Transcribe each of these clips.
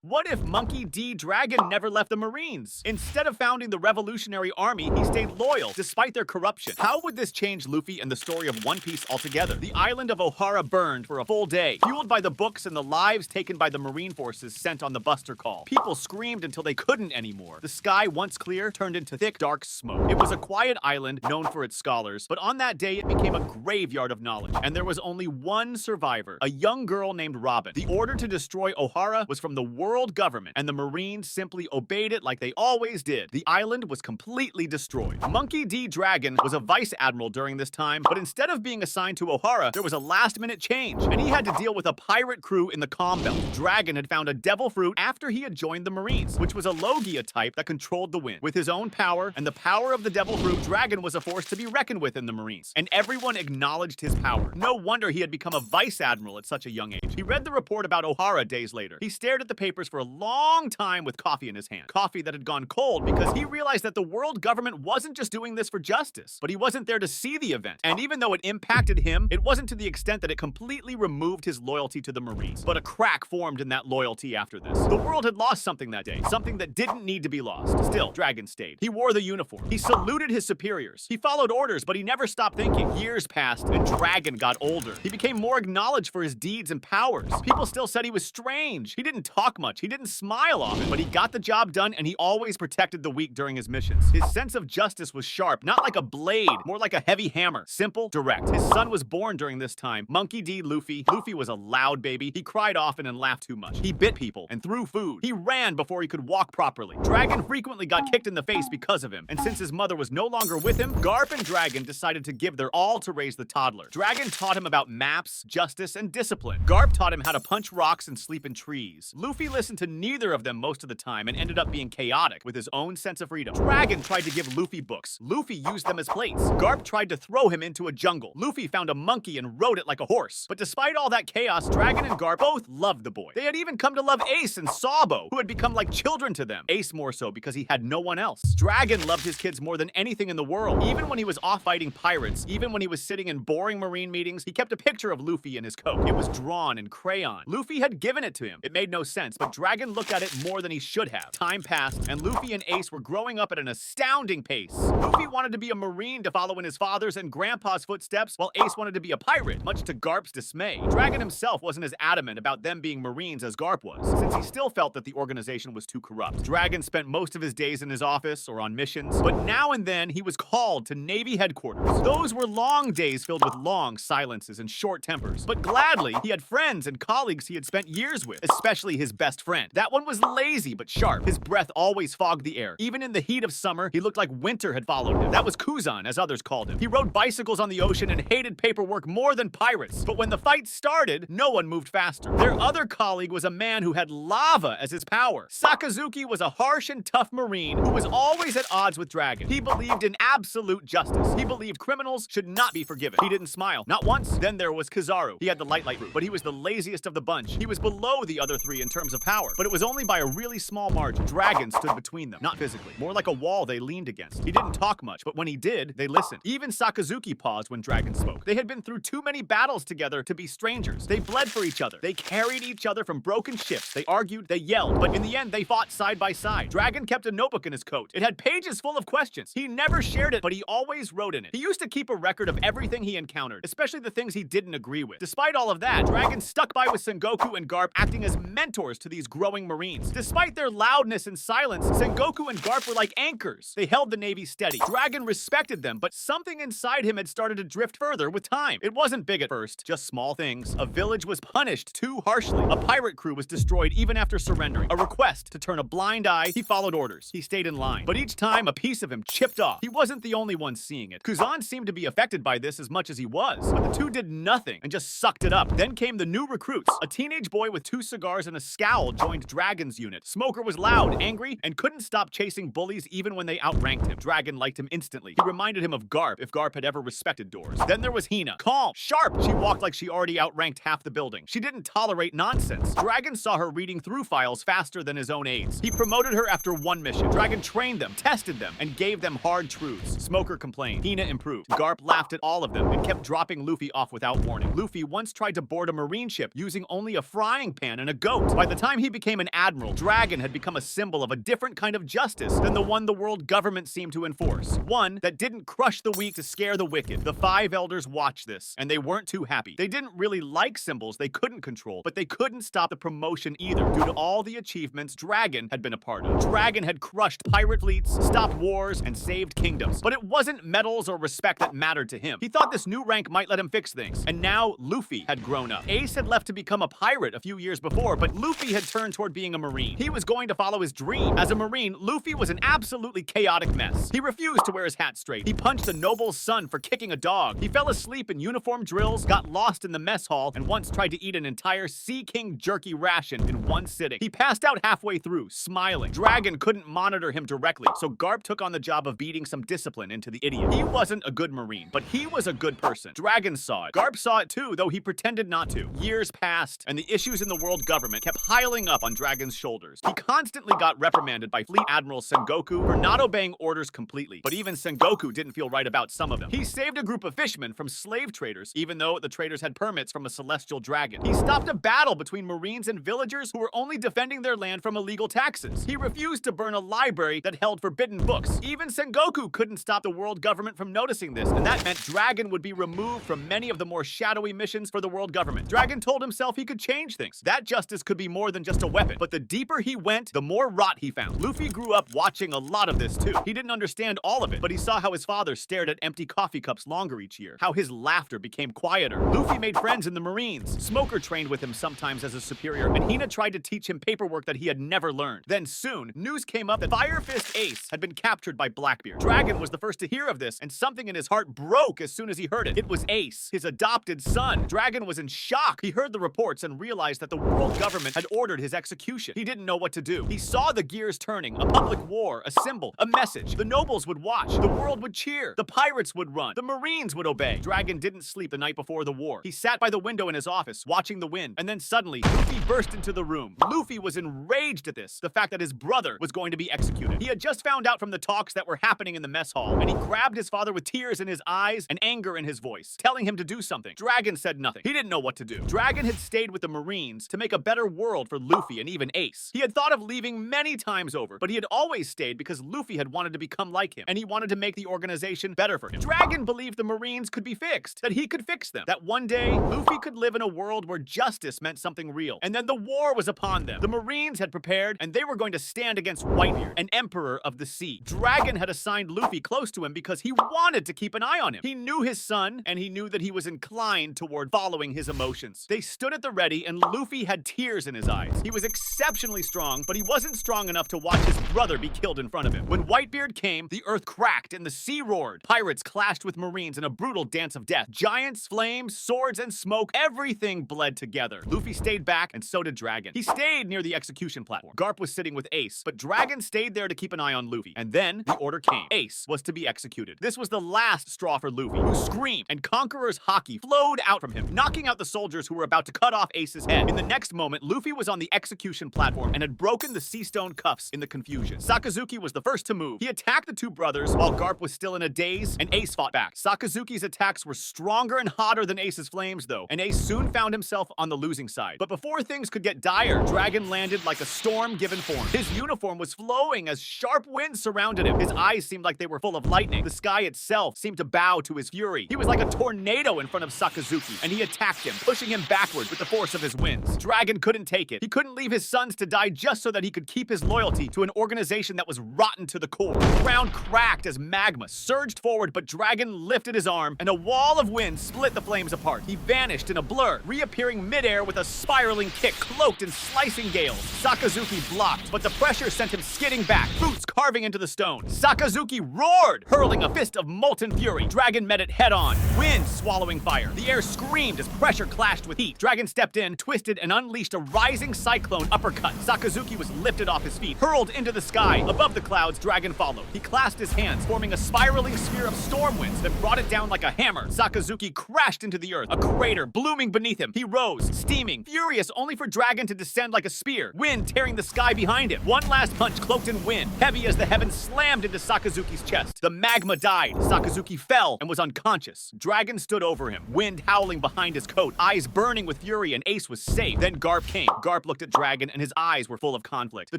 What if Monkey D. Dragon never left the Marines? Instead of founding the Revolutionary Army, he stayed loyal despite their corruption. How would this change Luffy and the story of One Piece altogether? The island of Ohara burned for a full day, fueled by the books and the lives taken by the Marine forces sent on the Buster Call. People screamed until they couldn't anymore. The sky, once clear, turned into thick, dark smoke. It was a quiet island known for its scholars, but on that day it became a graveyard of knowledge, and there was only one survivor, a young girl named Robin. The order to destroy Ohara was from the world government, and the Marines simply obeyed it like they always did. The island was completely destroyed. Monkey D. Dragon was a vice admiral during this time, but instead of being assigned to Ohara, there was a last-minute change, and he had to deal with a pirate crew in the Calm Belt. Dragon had found a devil fruit after he had joined the Marines, which was a Logia type that controlled the wind. With his own power and the power of the devil fruit, Dragon was a force to be reckoned with in the Marines, and everyone acknowledged his power. No wonder he had become a vice admiral at such a young age. He read the report about Ohara days later. He stared at the papers for a long time with coffee in his hand. Coffee that had gone cold because he realized that the world government wasn't just doing this for justice, but he wasn't there to see the event. And even though it impacted him, it wasn't to the extent that it completely removed his loyalty to the Marines. But a crack formed in that loyalty after this. The world had lost something that day, something that didn't need to be lost. Still, Dragon stayed. He wore the uniform. He saluted his superiors. He followed orders, but he never stopped thinking. Years passed, and Dragon got older. He became more acknowledged for his deeds and powers. People still said he was strange. He didn't talk much. He didn't smile often, but he got the job done, and he always protected the weak during his missions. His sense of justice was sharp, not like a blade, more like a heavy hammer. Simple, direct. His son was born during this time, Monkey D. Luffy. Luffy was a loud baby. He cried often and laughed too much. He bit people and threw food. He ran before he could walk properly. Dragon frequently got kicked in the face because of him, and since his mother was no longer with him, Garp and Dragon decided to give their all to raise the toddler. Dragon taught him about maps, justice, and discipline. Garp taught him how to punch rocks and sleep in trees. Luffy listened to neither of them most of the time and ended up being chaotic with his own sense of freedom. Dragon tried to give Luffy books. Luffy used them as plates. Garp tried to throw him into a jungle. Luffy found a monkey and rode it like a horse. But despite all that chaos, Dragon and Garp both loved the boy. They had even come to love Ace and Sabo, who had become like children to them. Ace more so because he had no one else. Dragon loved his kids more than anything in the world. Even when he was off fighting pirates, even when he was sitting in boring Marine meetings, he kept a picture of Luffy in his coat. It was drawn in crayon. Luffy had given it to him. It made no sense, but Dragon looked at it more than he should have. Time passed, and Luffy and Ace were growing up at an astounding pace. Luffy wanted to be a Marine to follow in his father's and grandpa's footsteps, while Ace wanted to be a pirate, much to Garp's dismay. Dragon himself wasn't as adamant about them being Marines as Garp was, since he still felt that the organization was too corrupt. Dragon spent most of his days in his office or on missions, but now and then he was called to Navy headquarters. Those were long days filled with long silences and short tempers, but gladly, he had friends and colleagues he had spent years with, especially his best friend. That one was lazy but sharp. His breath always fogged the air. Even in the heat of summer, he looked like winter had followed him. That was Kuzan, as others called him. He rode bicycles on the ocean and hated paperwork more than pirates. But when the fight started, no one moved faster. Their other colleague was a man who had lava as his power. Sakazuki was a harsh and tough Marine who was always at odds with Dragon. He believed in absolute justice. He believed criminals should not be forgiven. He didn't smile. Not once. Then there was Kizaru. He had the light fruit, but he was the laziest of the bunch. He was below the other three in terms of power, but it was only by a really small margin. Dragon stood between them, not physically, more like a wall they leaned against. He didn't talk much, but when he did, they listened. Even Sakazuki paused when Dragon spoke. They had been through too many battles together to be strangers. They bled for each other. They carried each other from broken ships. They argued, they yelled, but in the end, they fought side by side. Dragon kept a notebook in his coat. It had pages full of questions. He never shared it, but he always wrote in it. He used to keep a record of everything he encountered, especially the things he didn't agree with. Despite all of that, Dragon stuck by with Sengoku and Garp, acting as mentors to these growing Marines. Despite their loudness and silence, Sengoku and Garp were like anchors. They held the Navy steady. Dragon respected them, but something inside him had started to drift further with time. It wasn't big at first, just small things. A village was punished too harshly. A pirate crew was destroyed even after surrendering. A request to turn a blind eye. He followed orders. He stayed in line. But each time, a piece of him chipped off. He wasn't the only one seeing it. Kuzan seemed to be affected by this as much as he was, but the two did nothing and just sucked it up. Then came the new recruits. A teenage boy with 2 cigars and a scowl joined Dragon's unit. Smoker was loud, angry, and couldn't stop chasing bullies even when they outranked him. Dragon liked him instantly. He reminded him of Garp if Garp had ever respected doors. Then there was Hina. Calm, sharp. She walked like she already outranked half the building. She didn't tolerate nonsense. Dragon saw her reading through files faster than his own aides. He promoted her after one mission. Dragon trained them, tested them, and gave them hard truths. Smoker complained. Hina improved. Garp laughed at all of them and kept dropping Luffy off without warning. Luffy once tried to board a Marine ship using only a frying pan and a goat. By the time time he became an admiral, Dragon had become a symbol of a different kind of justice than the one the world government seemed to enforce. One that didn't crush the weak to scare the wicked. The five elders watched this, and they weren't too happy. They didn't really like symbols they couldn't control, but they couldn't stop the promotion either, due to all the achievements Dragon had been a part of. Dragon had crushed pirate fleets, stopped wars, and saved kingdoms. But it wasn't medals or respect that mattered to him. He thought this new rank might let him fix things. And now, Luffy had grown up. Ace had left to become a pirate a few years before, but Luffy had turned toward being a Marine. He was going to follow his dream. As a Marine, Luffy was an absolutely chaotic mess. He refused to wear his hat straight. He punched a noble's son for kicking a dog. He fell asleep in uniform drills, got lost in the mess hall, and once tried to eat an entire Sea King jerky ration in one sitting. He passed out halfway through, smiling. Dragon couldn't monitor him directly, so Garp took on the job of beating some discipline into the idiot. He wasn't a good Marine, but he was a good person. Dragon saw it. Garp saw it too, though he pretended not to. Years passed, and the issues in the world government kept piling up on Dragon's shoulders. He constantly got reprimanded by Fleet Admiral Sengoku for not obeying orders completely, but even Sengoku didn't feel right about some of them. He saved a group of fishermen from slave traders, even though the traders had permits from a celestial dragon. He stopped a battle between Marines and villagers who were only defending their land from illegal taxes. He refused to burn a library that held forbidden books. Even Sengoku couldn't stop the world government from noticing this, and that meant Dragon would be removed from many of the more shadowy missions for the world government. Dragon told himself he could change things. That justice could be more than just a weapon, but the deeper he went, the more rot he found. Luffy grew up watching a lot of this too. He didn't understand all of it, but he saw how his father stared at empty coffee cups longer each year, how his laughter became quieter. Luffy made friends in the Marines. Smoker trained with him sometimes as a superior, and Hina tried to teach him paperwork that he had never learned. Then soon, news came up that Fire Fist Ace had been captured by Blackbeard. Dragon was the first to hear of this, and something in his heart broke as soon as he heard it. It was Ace, his adopted son. Dragon was in shock. He heard the reports and realized that the world government had ordered his execution. He didn't know what to do. He saw the gears turning, a public war, a symbol, a message. The nobles would watch, the world would cheer, the pirates would run, the Marines would obey. Dragon didn't sleep the night before the war. He sat by the window in his office, watching the wind, and then suddenly, Luffy burst into the room. Luffy was enraged at this, the fact that his brother was going to be executed. He had just found out from the talks that were happening in the mess hall, and he grabbed his father with tears in his eyes and anger in his voice, telling him to do something. Dragon said nothing. He didn't know what to do. Dragon had stayed with the Marines to make a better world for Luffy and even Ace. He had thought of leaving many times over, but he had always stayed because Luffy had wanted to become like him, and he wanted to make the organization better for him. Dragon believed the Marines could be fixed, that he could fix them, that one day, Luffy could live in a world where justice meant something real. And then the war was upon them. The Marines had prepared, and they were going to stand against Whitebeard, an emperor of the sea. Dragon had assigned Luffy close to him because he wanted to keep an eye on him. He knew his son, and he knew that he was inclined toward following his emotions. They stood at the ready, and Luffy had tears in his eyes. He was exceptionally strong, but he wasn't strong enough to watch his brother be killed in front of him. When Whitebeard came, the earth cracked and the sea roared. Pirates clashed with Marines in a brutal dance of death. Giants, flames, swords, and smoke, everything bled together. Luffy stayed back, and so did Dragon. He stayed near the execution platform. Garp was sitting with Ace, but Dragon stayed there to keep an eye on Luffy. And then the order came. Ace was to be executed. This was the last straw for Luffy, who screamed, and Conqueror's haki flowed out from him, knocking out the soldiers who were about to cut off Ace's head. In the next moment, Luffy was on the execution platform and had broken the sea stone cuffs in the confusion. Sakazuki was the first to move. He attacked the two brothers while Garp was still in a daze, and Ace fought back. Sakazuki's attacks were stronger and hotter than Ace's flames, though, and Ace soon found himself on the losing side. But before things could get dire, Dragon landed like a storm given form. His uniform was flowing as sharp winds surrounded him. His eyes seemed like they were full of lightning. The sky itself seemed to bow to his fury. He was like a tornado in front of Sakazuki, and he attacked him, pushing him backward with the force of his winds. Dragon couldn't take it. He couldn't leave his sons to die just so that he could keep his loyalty to an organization that was rotten to the core. The ground cracked as magma surged forward, but Dragon lifted his arm, and a wall of wind split the flames apart. He vanished in a blur, reappearing midair with a spiraling kick cloaked in slicing gales. Sakazuki blocked, but the pressure sent him skidding back, boots carving into the stone. Sakazuki roared, hurling a fist of molten fury. Dragon met it head-on, wind swallowing fire. The air screamed as pressure clashed with heat. Dragon stepped in, twisted, and unleashed a rising cyclone uppercut. Sakazuki was lifted off his feet, hurled into the sky. Above the clouds, Dragon followed. He clasped his hands, forming a spiraling sphere of storm winds that brought it down like a hammer. Sakazuki crashed into the earth, a crater blooming beneath him. He rose, steaming, furious, only for Dragon to descend like a spear, wind tearing the sky behind him. One last punch cloaked in wind, heavy as the heavens slammed into Sakazuki's chest. The magma died. Sakazuki fell and was unconscious. Dragon stood over him, wind howling behind his coat, eyes burning with fury, and Ace was safe. Then Garp came. Garp Garp looked at Dragon and his eyes were full of conflict. The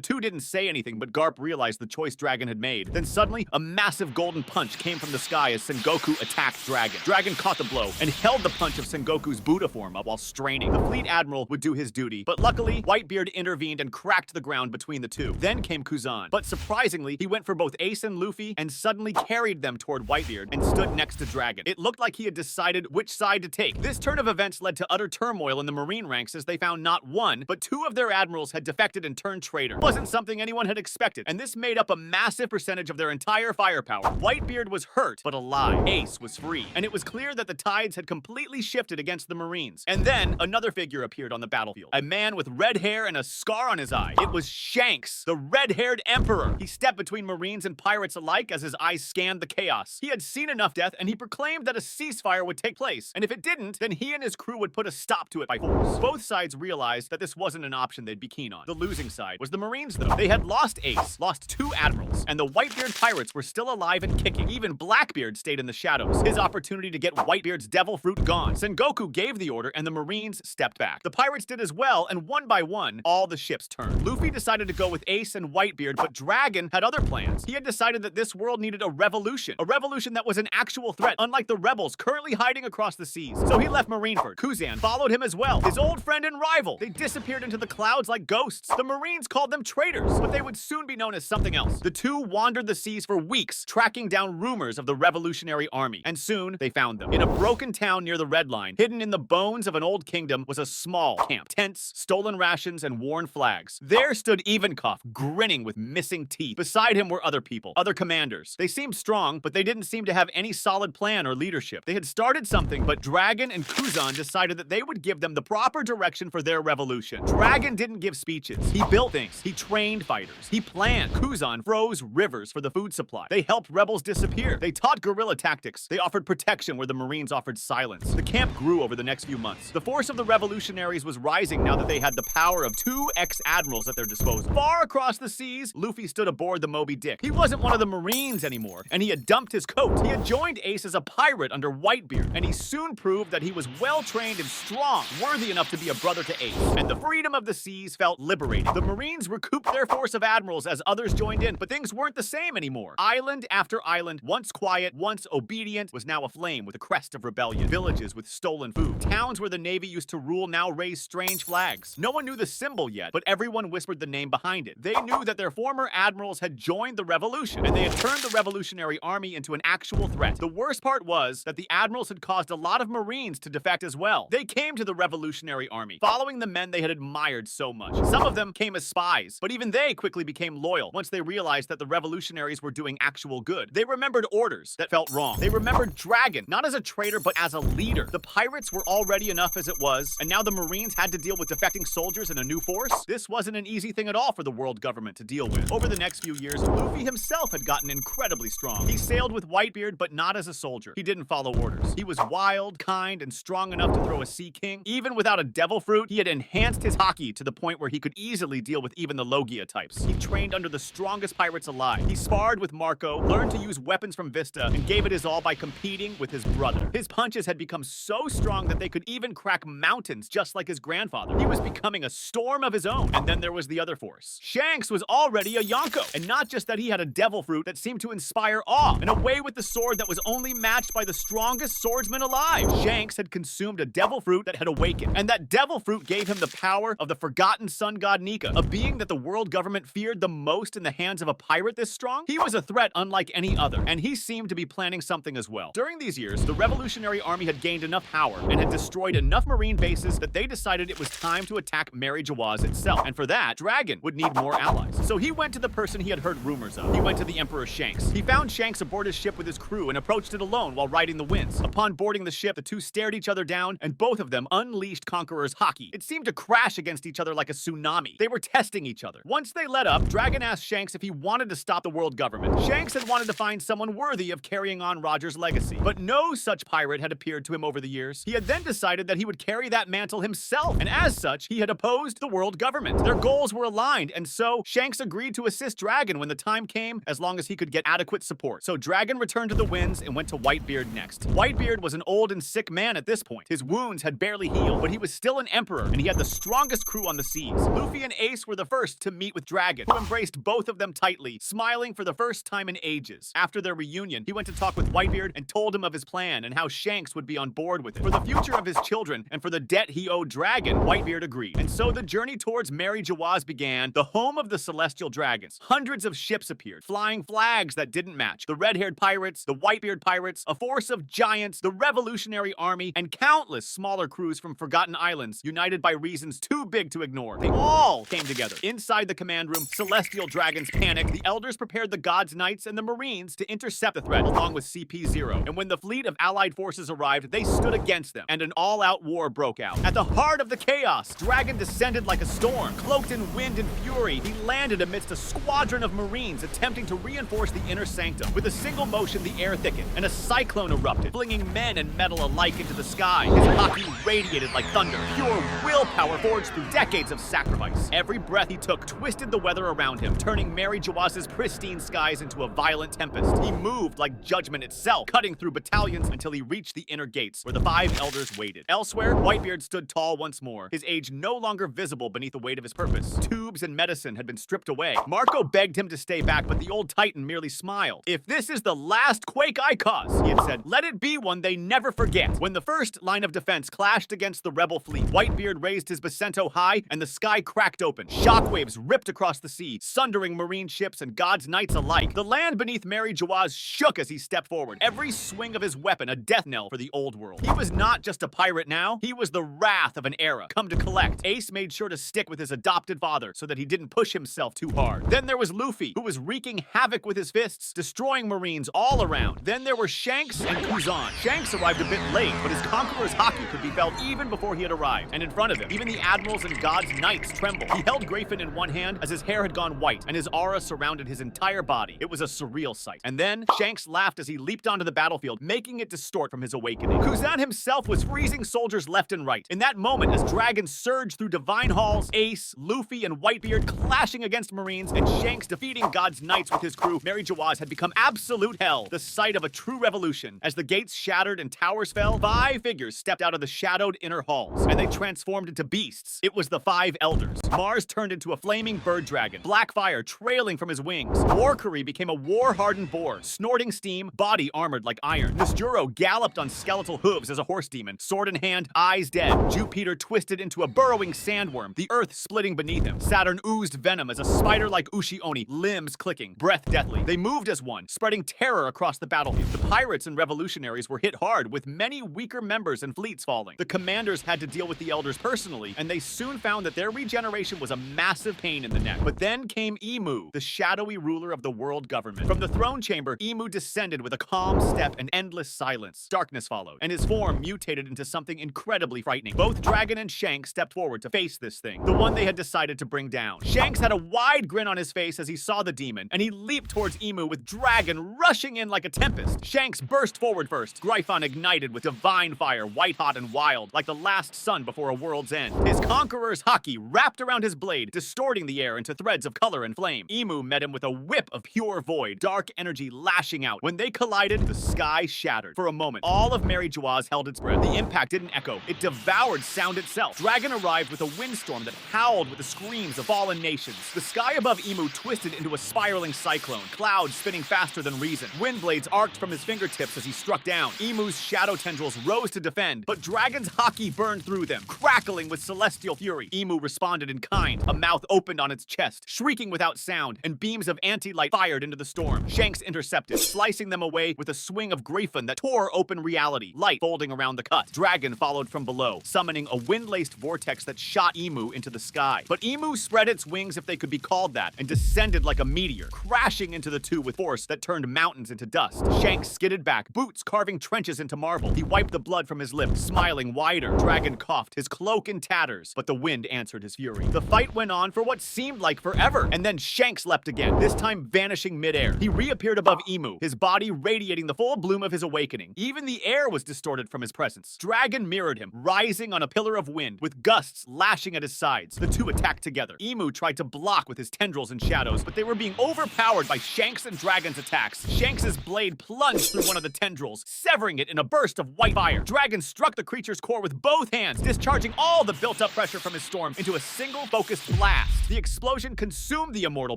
two didn't say anything, but Garp realized the choice Dragon had made. Then suddenly, a massive golden punch came from the sky as Sengoku attacked Dragon. Dragon caught the blow and held the punch of Sengoku's Buddha form up while straining. The Fleet Admiral would do his duty, but luckily, Whitebeard intervened and cracked the ground between the two. Then came Kuzan, but surprisingly, he went for both Ace and Luffy and suddenly carried them toward Whitebeard and stood next to Dragon. It looked like he had decided which side to take. This turn of events led to utter turmoil in the Marine ranks as they found not one, but two of their admirals had defected and turned traitor. It wasn't something anyone had expected, and this made up a massive percentage of their entire firepower. Whitebeard was hurt, but alive. Ace was free, and it was clear that the tides had completely shifted against the Marines. And then, another figure appeared on the battlefield. A man with red hair and a scar on his eye. It was Shanks, the red-haired emperor. He stepped between Marines and pirates alike as his eyes scanned the chaos. He had seen enough death, and he proclaimed that a ceasefire would take place, and if it didn't, then he and his crew would put a stop to it by force. Both sides realized that this wasn't an option they'd be keen on. The losing side was the Marines, though. They had lost Ace, lost two admirals, and the Whitebeard pirates were still alive and kicking. Even Blackbeard stayed in the shadows, his opportunity to get Whitebeard's devil fruit gone. Sengoku gave the order, and the Marines stepped back. The pirates did as well, and one by one, all the ships turned. Luffy decided to go with Ace and Whitebeard, but Dragon had other plans. He had decided that this world needed a revolution that was an actual threat, unlike the rebels currently hiding across the seas. So he left Marineford. Kuzan followed him as well, his old friend and rival. They disappeared into the clouds like ghosts. The Marines called them traitors, but they would soon be known as something else. The two wandered the seas for weeks, tracking down rumors of the Revolutionary Army, and soon they found them. In a broken town near the Red Line, hidden in the bones of an old kingdom, was a small camp. Tents, stolen rations, and worn flags. There stood Ivankov, grinning with missing teeth. Beside him were other people, other commanders. They seemed strong, but they didn't seem to have any solid plan or leadership. They had started something, but Dragon and Kuzan decided that they would give them the proper direction for their revolution. Dragon didn't give speeches. He built things. He trained fighters. He planned. Kuzan froze rivers for the food supply. They helped rebels disappear. They taught guerrilla tactics. They offered protection where the Marines offered silence. The camp grew over the next few months. The force of the revolutionaries was rising now that they had the power of two ex-admirals at their disposal. Far across the seas, Luffy stood aboard the Moby Dick. He wasn't one of the Marines anymore, and he had dumped his coat. He had joined Ace as a pirate under Whitebeard, and he soon proved that he was well-trained and strong, worthy enough to be a brother to Ace. And the freedom of the seas felt liberating. The Marines recouped their force of admirals as others joined in, but things weren't the same anymore. Island after island, once quiet, once obedient, was now aflame with a crest of rebellion. Villages with stolen food. Towns where the Navy used to rule now raised strange flags. No one knew the symbol yet, but everyone whispered the name behind it. They knew that their former admirals had joined the revolution, and they had turned the Revolutionary Army into an actual threat. The worst part was that the admirals had caused a lot of Marines to defect as well. They came to the Revolutionary Army, following the men they had admired so much. Some of them came as spies, but even they quickly became loyal once they realized that the revolutionaries were doing actual good. They remembered orders that felt wrong. They remembered Dragon, not as a traitor, but as a leader. The pirates were already enough as it was, and now the Marines had to deal with defecting soldiers and a new force. This wasn't an easy thing at all for the world government to deal with. Over the next few years, Luffy himself had gotten incredibly strong. He sailed with Whitebeard, but not as a soldier. He didn't follow orders. He was wild, kind, and strong enough to throw a Sea King. Even without a devil fruit, he had enhanced his haki to the point where he could easily deal with even the Logia types. He trained under the strongest pirates alive. He sparred with Marco, learned to use weapons from Vista, and gave it his all by competing with his brother. His punches had become so strong that they could even crack mountains just like his grandfather. He was becoming a storm of his own. And then there was the other force. Shanks was already a Yonko, and not just that he had a devil fruit that seemed to inspire awe, and a way with the sword that was only matched by the strongest swordsman alive. Shanks had consumed a devil fruit that had awakened, and that devil fruit gave him the power of the forgotten sun god Nika, a being that the world government feared the most in the hands of a pirate this strong. He was a threat unlike any other, and he seemed to be planning something as well. During these years, the Revolutionary Army had gained enough power and had destroyed enough Marine bases that they decided it was time to attack Mary Jawas itself, and for that, Dragon would need more allies. So he went to the person he had heard rumors of. He went to the Emperor Shanks. He found Shanks aboard his ship with his crew and approached it alone while riding the winds. Upon boarding the ship, the two stared each other down, and both of them unleashed Conqueror's haki. It seemed to crash against each other like a tsunami. They were testing each other. Once they let up, Dragon asked Shanks if he wanted to stop the world government. Shanks had wanted to find someone worthy of carrying on Roger's legacy, but no such pirate had appeared to him over the years. He had then decided that he would carry that mantle himself, and as such, he had opposed the world government. Their goals were aligned, and so Shanks agreed to assist Dragon when the time came, as long as he could get adequate support. So Dragon returned to the winds and went to Whitebeard next. Whitebeard was an old and sick man at this point. His wounds had barely healed, but he was still an emperor, and he had the strongest strongest crew on the seas. Luffy and Ace were the first to meet with Dragon, who embraced both of them tightly, smiling for the first time in ages. After their reunion, he went to talk with Whitebeard and told him of his plan and how Shanks would be on board with it. For the future of his children and for the debt he owed Dragon, Whitebeard agreed. And so the journey towards Mary Jawas began, the home of the Celestial Dragons. Hundreds of ships appeared, flying flags that didn't match. The red-haired pirates, the Whitebeard pirates, a force of giants, the Revolutionary Army, and countless smaller crews from Forgotten Islands, united by reasons too big to ignore. They all came together. Inside the command room, Celestial Dragons panicked. The Elders prepared the Gods' Knights and the Marines to intercept the threat, along with CP0. And when the fleet of Allied forces arrived, they stood against them, and an all-out war broke out. At the heart of the chaos, Dragon descended like a storm. Cloaked in wind and fury, he landed amidst a squadron of Marines attempting to reinforce the inner sanctum. With a single motion, the air thickened, and a cyclone erupted, flinging men and metal alike into the sky. His haki radiated like thunder, pure willpower forged through decades of sacrifice. Every breath he took twisted the weather around him, turning Mary Jawas' pristine skies into a violent tempest. He moved like judgment itself, cutting through battalions until he reached the inner gates, where the 5 elders waited. Elsewhere, Whitebeard stood tall once more, his age no longer visible beneath the weight of his purpose. Tubes and medicine had been stripped away. Marco begged him to stay back, but the old Titan merely smiled. "If this is the last quake I cause," he had said, "let it be one they never forget." When the first line of defense clashed against the rebel fleet, Whitebeard raised his Bacento high, and the sky cracked open. Shockwaves ripped across the sea, sundering Marine ships and God's Knights alike. The land beneath Mary Jawas shook as he stepped forward, every swing of his weapon a death knell for the old world. He was not just a pirate now, he was the wrath of an era, come to collect. Ace made sure to stick with his adopted father so that he didn't push himself too hard. Then there was Luffy, who was wreaking havoc with his fists, destroying Marines all around. Then there were Shanks and Kuzan. Shanks arrived a bit late, but his conqueror's haki could be felt even before he had arrived. And in front of him, even the admirals and God's Knights trembled. He held Grayfin in one hand as his hair had gone white, and his aura surrounded his entire body. It was a surreal sight. And then, Shanks laughed as he leaped onto the battlefield, making it distort from his awakening. Kuzan himself was freezing soldiers left and right. In that moment, as dragons surged through divine halls, Ace, Luffy, and Whitebeard clashing against Marines, and Shanks defeating God's Knights with his crew, Mary Jawas had become absolute hell, the site of a true revolution. As the gates shattered and towers fell, 5 figures stepped out of the shadowed inner halls, and they transformed into beasts. It was the 5 elders. Mars turned into a flaming bird dragon, black fire trailing from his wings. Warkari became a war-hardened boar, snorting steam, body armored like iron. Nisjuro galloped on skeletal hooves as a horse demon, sword in hand, eyes dead. Jupiter twisted into a burrowing sandworm, the earth splitting beneath him. Saturn oozed venom as a spider like Ushi-Oni, limbs clicking, breath deathly. They moved as one, spreading terror across the battlefield. The pirates and revolutionaries were hit hard, with many weaker members and fleets falling. The commanders had to deal with the elders personally, and they soon found that their regeneration was a massive pain in the neck. But then came Imu, the shadowy ruler of the world government. From the throne chamber, Imu descended with a calm step and endless silence. Darkness followed, and his form mutated into something incredibly frightening. Both Dragon and Shanks stepped forward to face this thing, the one they had decided to bring down. Shanks had a wide grin on his face as he saw the demon, and he leaped towards Imu with Dragon rushing in like a tempest. Shanks burst forward first, Gryphon ignited with divine fire, white-hot and wild, like the last sun before a world's end. His conqueror's haki wrapped around his blade, distorting the air into threads of color and flame. Imu met him with a whip of pure void, dark energy lashing out. When they collided, the sky shattered. For a moment, all of Mary Jawas held its breath. The impact didn't echo. It devoured sound itself. Dragon arrived with a windstorm that howled with the screams of fallen nations. The sky above Imu twisted into a spiraling cyclone, clouds spinning faster than reason. Wind blades arced from his fingertips as he struck down. Imu's shadow tendrils rose to defend, but Dragon's haki burned through them, crackling with celestial fury. Imu responded in kind. A mouth opened on its chest, shrieking without sound, and beams of anti-light fired into the storm. Shanks intercepted, slicing them away with a swing of Grayfin that tore open reality, light folding around the cut. Dragon followed from below, summoning a wind-laced vortex that shot Imu into the sky. But Imu spread its wings, if they could be called that, and descended like a meteor, crashing into the two with force that turned mountains into dust. Shanks skidded back, boots carving trenches into marble. He wiped the blood from his lips, smiling wider. Dragon coughed, his cloak in tatters, but the wind answered his fury. The fight went on for what seemed like forever, and then Shanks leapt again, this time vanishing midair. He reappeared above Imu, his body radiating the full bloom of his awakening. Even the air was distorted from his presence. Dragon mirrored him, rising on a pillar of wind, with gusts lashing at his sides. The two attacked together. Imu tried to block with his tendrils and shadows, but they were being overpowered by Shanks and Dragon's attacks. Shanks' blade plunged through one of the tendrils, severing it in a burst of white fire. Dragon struck the creature's core with both hands, discharging all the built-up pressure from his storm into a single focused blast. The explosion consumed the immortal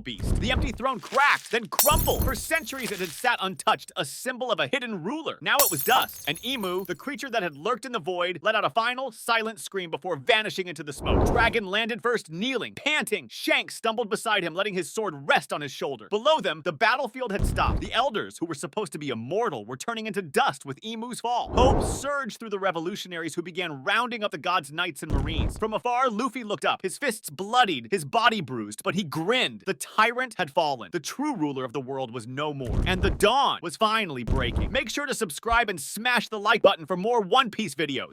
beast. The empty throne cracked, then crumbled. For centuries it had sat untouched, a symbol of a hidden ruler. Now it was dust. And Emu, the creature that had lurked in the void, let out a final, silent scream before vanishing into the smoke. Dragon landed first, kneeling, panting. Shanks stumbled beside him, letting his sword rest on his shoulder. Below them, the battlefield had stopped. The elders, who were supposed to be immortal, were turning into dust with Emu's fall. Hope surged through the revolutionaries who began rounding up the gods' knights and marines. From afar, Luffy looked up, his fists bloodied, his body bruised, but he grinned. The tyrant had fallen. The true ruler of the world was no more. And the dawn was finally breaking. Make sure to subscribe and smash the like button for more One Piece videos.